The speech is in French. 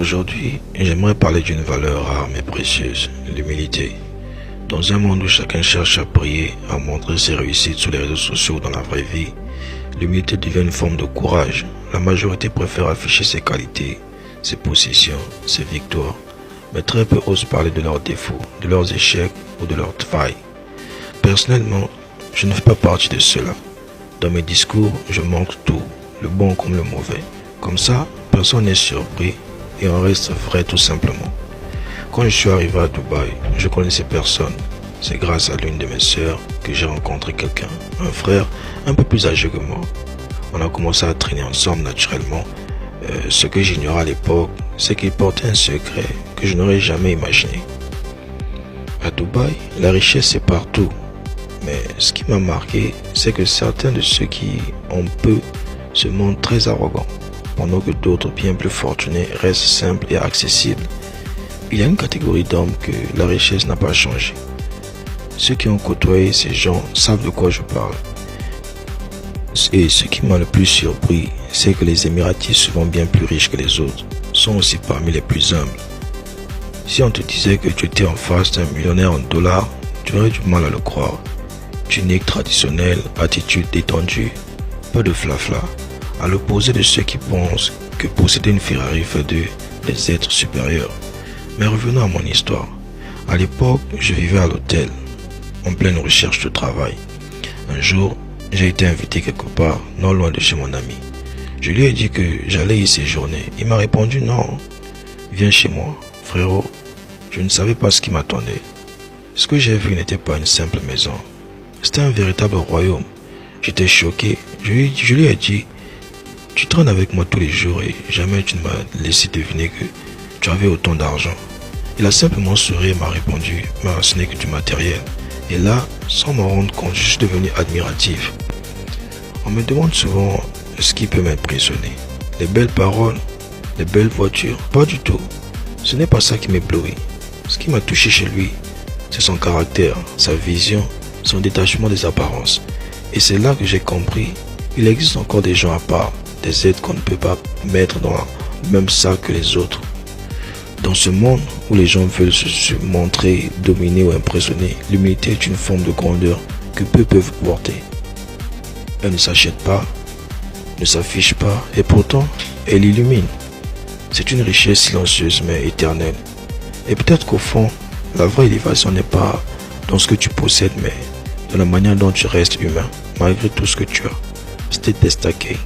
Aujourd'hui, j'aimerais parler d'une valeur rare mais précieuse, l'humilité. Dans un monde où chacun cherche à briller, à montrer ses réussites sur les réseaux sociaux ou dans la vraie vie, l'humilité devient une forme de courage. La majorité préfère afficher ses qualités, ses possessions, ses victoires, mais très peu osent parler de leurs défauts, de leurs échecs ou de leurs failles. Personnellement, je ne fais pas partie de cela. Dans mes discours, je montre tout, le bon comme le mauvais. Comme ça, personne n'est surpris et on reste vrai tout simplement. Quand je suis arrivé à Dubaï, je connaissais personne. C'est grâce à l'une de mes sœurs que j'ai rencontré quelqu'un, un frère un peu plus âgé que moi. On a commencé à traîner ensemble naturellement. Ce que j'ignorais à l'époque, c'est qu'il portait un secret que je n'aurais jamais imaginé. À Dubaï, la richesse est partout. Mais ce qui m'a marqué, c'est que certains de ceux qui ont peu se montrent très arrogants, pendant que d'autres bien plus fortunés restent simples et accessibles. Il y a une catégorie d'hommes que la richesse n'a pas changé. Ceux qui ont côtoyé ces gens savent de quoi je parle. Et ce qui m'a le plus surpris, c'est que les Émiratis, souvent bien plus riches que les autres, sont aussi parmi les plus humbles. Si on te disait que tu étais en face d'un millionnaire en dollars, tu aurais du mal à le croire. Tunique traditionnelle, attitude détendue, peu de flafla, à l'opposé de ceux qui pensent que posséder une Ferrari fait d'eux des êtres supérieurs. Mais revenons à mon histoire. À l'époque, je vivais à l'hôtel, en pleine recherche de travail. Un jour, j'ai été invité quelque part, non loin de chez mon ami. Je lui ai dit que j'allais y séjourner. Il m'a répondu non, viens chez moi, frérot. Je ne savais pas ce qui m'attendait. Ce que j'ai vu n'était pas une simple maison. C'était un véritable royaume. J'étais choqué. Je lui ai dit, tu traînes avec moi tous les jours et jamais tu ne m'as laissé deviner que tu avais autant d'argent. Il a simplement souri et m'a répondu, mais ce n'est que du matériel. Et là, sans m'en rendre compte, je suis devenu admiratif. On me demande souvent ce qui peut m'impressionner. Les belles paroles, les belles voitures, pas du tout. Ce n'est pas ça qui m'éblouit. Ce qui m'a touché chez lui, c'est son caractère, sa vision, son détachement des apparences. Et c'est là que j'ai compris, il existe encore des gens à part, des êtres qu'on ne peut pas mettre dans le même sac que les autres. Dans ce monde où les gens veulent se montrer, dominer ou impressionner, l'humilité est une forme de grandeur que peu peuvent porter. Elle ne s'achète pas, ne s'affiche pas, et pourtant, elle illumine. C'est une richesse silencieuse mais éternelle. Et peut-être qu'au fond, la vraie élévation n'est pas dans ce que tu possèdes, mais dans la manière dont tu restes humain, malgré tout ce que tu as. C'était destaqué.